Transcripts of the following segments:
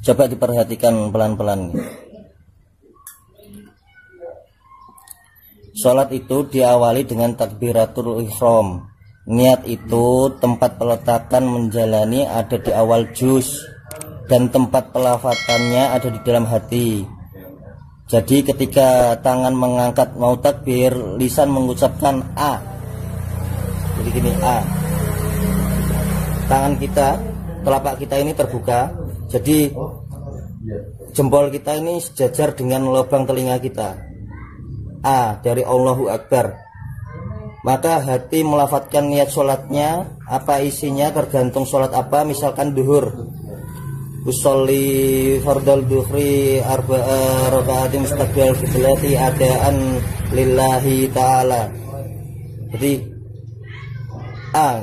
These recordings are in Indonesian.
Coba diperhatikan pelan-pelan. Sholat itu diawali dengan takbiratul ihram. Niat itu tempat peletakan menjalani ada di awal juz, dan tempat pelafatannya ada di dalam hati. Jadi ketika tangan mengangkat mau takbir, lisan mengucapkan A. Jadi gini, A. Tangan kita, telapak kita ini terbuka. Jadi jempol kita ini sejajar dengan lubang telinga kita. A dari Allahu Akbar. Maka hati melafatkan niat sholatnya. Apa isinya tergantung sholat apa. Misalkan duhur, usolli fardal duhri arba'a raka'atin mustaqbil kiblati adaan lillahi ta'ala. Jadi A,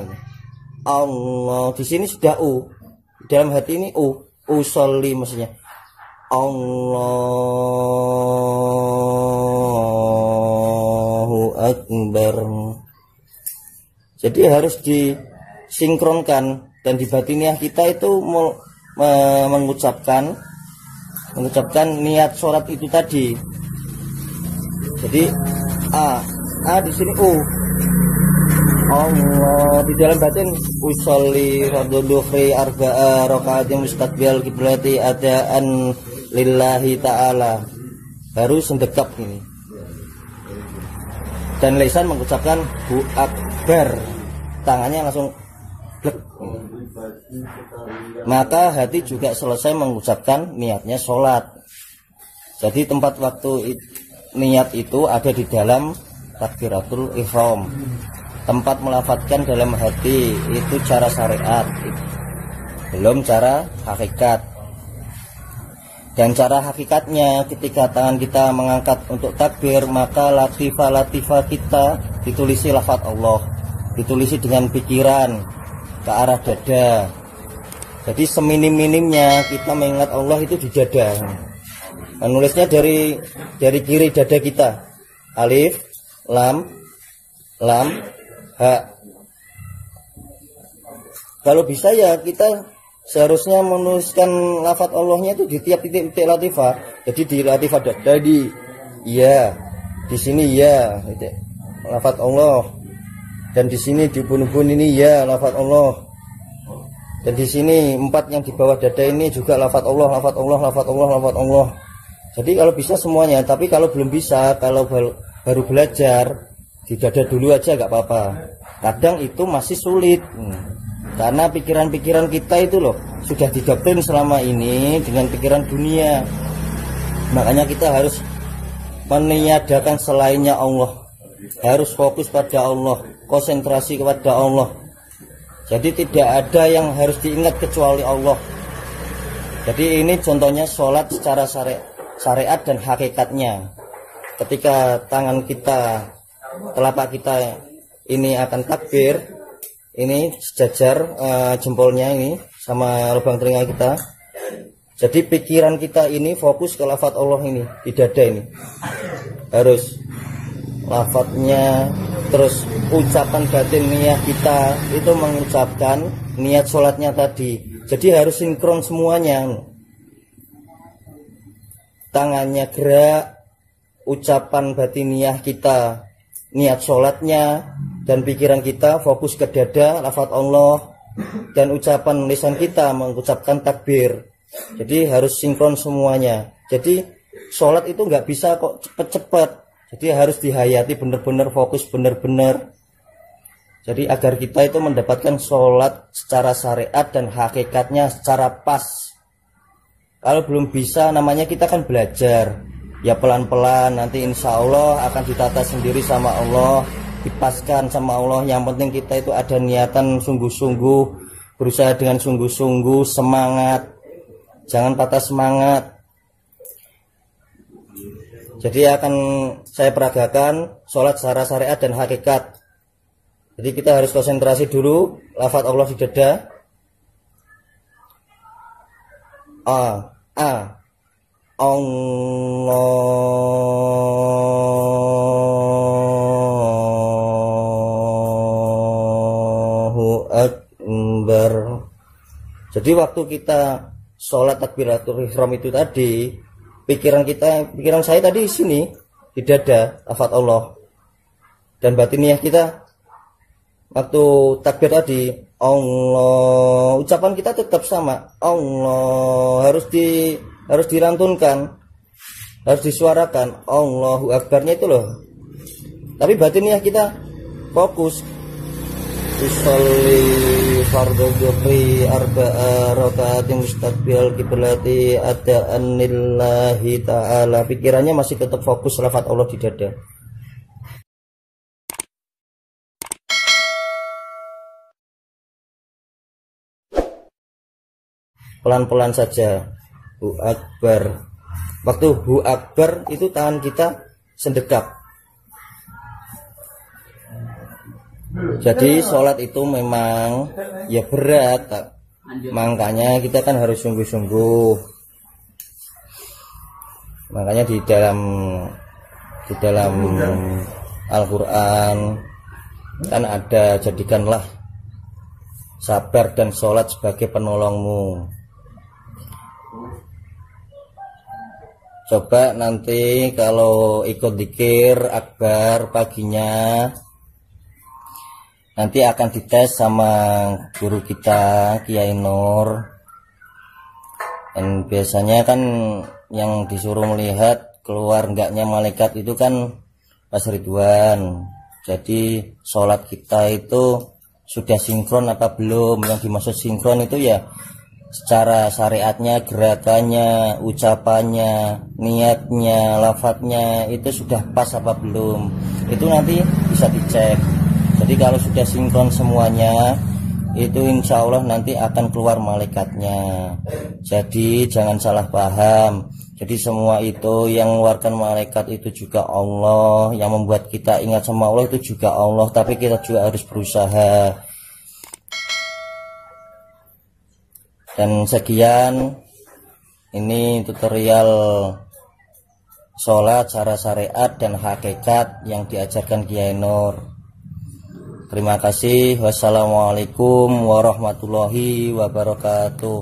Allah, di sini sudah U, dalam hati ini U, usolli maksudnya Allahu Akbar. Jadi harus disinkronkan, dan di batiniah kita itu mengucapkan niat sholat itu tadi. Jadi A di sini U, Allah, di dalam batin usolli fardhu duhri arba'a raka'atin mustaqbil kiblati adaan lillahi ta'ala. Baru sendekap ini, dan lisan mengucapkan Hu Akbar, tangannya langsung blek. Maka hati juga selesai mengucapkan niatnya sholat. Jadi tempat waktu niat itu ada di dalam takbiratul ihram. Tempat melafatkan dalam hati itu cara syariat, belum cara hakikat. Dan cara hakikatnya ketika tangan kita mengangkat untuk takbir, maka latifah kita ditulisi lafaz Allah, ditulisi dengan pikiran ke arah dada. Jadi seminim-minimnya kita mengingat Allah itu di dada. Menulisnya dari kiri dada kita, alif, lam, ha. Kalau bisa ya kita seharusnya menuliskan lafaz Allahnya itu di tiap titik latifah. Jadi di latifah dada di iya, di sini ya lafaz Allah, dan di sini di ubun-ubun ini ya lafaz Allah, dan di sini 4 yang di bawah dada ini juga lafaz Allah, lafaz Allah, lafaz Allah, lafaz Allah. Jadi kalau bisa semuanya, tapi kalau belum bisa, kalau baru belajar, di dada dulu aja gak apa-apa. Kadang itu masih sulit, karena pikiran-pikiran kita itu loh sudah didoktrin selama ini dengan pikiran dunia. Makanya kita harus meniadakan selainnya Allah, harus fokus pada Allah, konsentrasi kepada Allah. Jadi tidak ada yang harus diingat kecuali Allah. Jadi ini contohnya sholat secara syariat dan hakikatnya. Ketika tangan kita, telapak kita ini akan takbir, ini sejajar jempolnya ini sama lubang telinga kita. Jadi pikiran kita ini fokus ke lafaz Allah ini di dada ini. Harus lafaznya, terus ucapan batin niat kita itu mengucapkan niat sholatnya tadi. Jadi harus sinkron semuanya. Tangannya gerak, ucapan batiniah kita, niat sholatnya, dan pikiran kita fokus ke dada, lafaz Allah, dan ucapan lisan kita mengucapkan takbir. Jadi harus sinkron semuanya. Jadi sholat itu nggak bisa kok cepet-cepet. Jadi harus dihayati benar-benar, fokus benar-benar. Jadi agar kita itu mendapatkan sholat secara syariat dan hakikatnya secara pas. Kalau belum bisa, namanya kita kan belajar. Ya pelan-pelan, nanti insya Allah akan ditata sendiri sama Allah, dipaskan sama Allah. Yang penting kita itu ada niatan sungguh-sungguh, berusaha dengan sungguh-sungguh, semangat, jangan patah semangat. Jadi akan saya peragakan sholat secara syariat dan hakikat. Jadi kita harus konsentrasi dulu, lafaz Allah di dada. Allahu Akbar. Jadi waktu kita sholat takbiratul ihram itu tadi, pikiran saya tadi di sini, di dada lafaz Allah, dan batiniah kita waktu takbir tadi Allah, ucapan kita tetap sama, Allah harus dilantunkan, harus disuarakan Allahu Akbarnya itu loh. Tapi batiniah kita fokus usolli fardhu dhuhri arba'a raka'atin mustaqbil qiblati ada'an lillahi ta'ala. Pikirannya masih tetap fokus lafaz Allah di dada. Pelan-pelan saja. Hu Akbar. Waktu Hu Akbar itu tangan kita sendekap. Jadi sholat itu memang ya berat, makanya kita kan harus sungguh-sungguh. Makanya di dalam Al-Quran kan ada, jadikanlah sabar dan sholat sebagai penolongmu. Coba nanti kalau ikut dzikir akbar paginya, nanti akan dites sama guru kita Kiai Nur, dan biasanya kan yang disuruh melihat keluar enggaknya malaikat itu kan pas Ridwan. Jadi sholat kita itu sudah sinkron apa belum? Yang dimaksud sinkron itu ya secara syariatnya, gerakannya, ucapannya, niatnya, lafadznya itu sudah pas apa belum? Itu nanti bisa dicek. Jadi kalau sudah sinkron semuanya, itu insya Allah nanti akan keluar malaikatnya. Jadi jangan salah paham. Jadi semua itu yang mengeluarkan malaikat itu juga Allah, yang membuat kita ingat sama Allah itu juga Allah. Tapi kita juga harus berusaha. Dan sekian, ini tutorial sholat secara syariat dan hakikat yang diajarkan Kiai Nur. Terima kasih. Wassalamualaikum warahmatullahi wabarakatuh.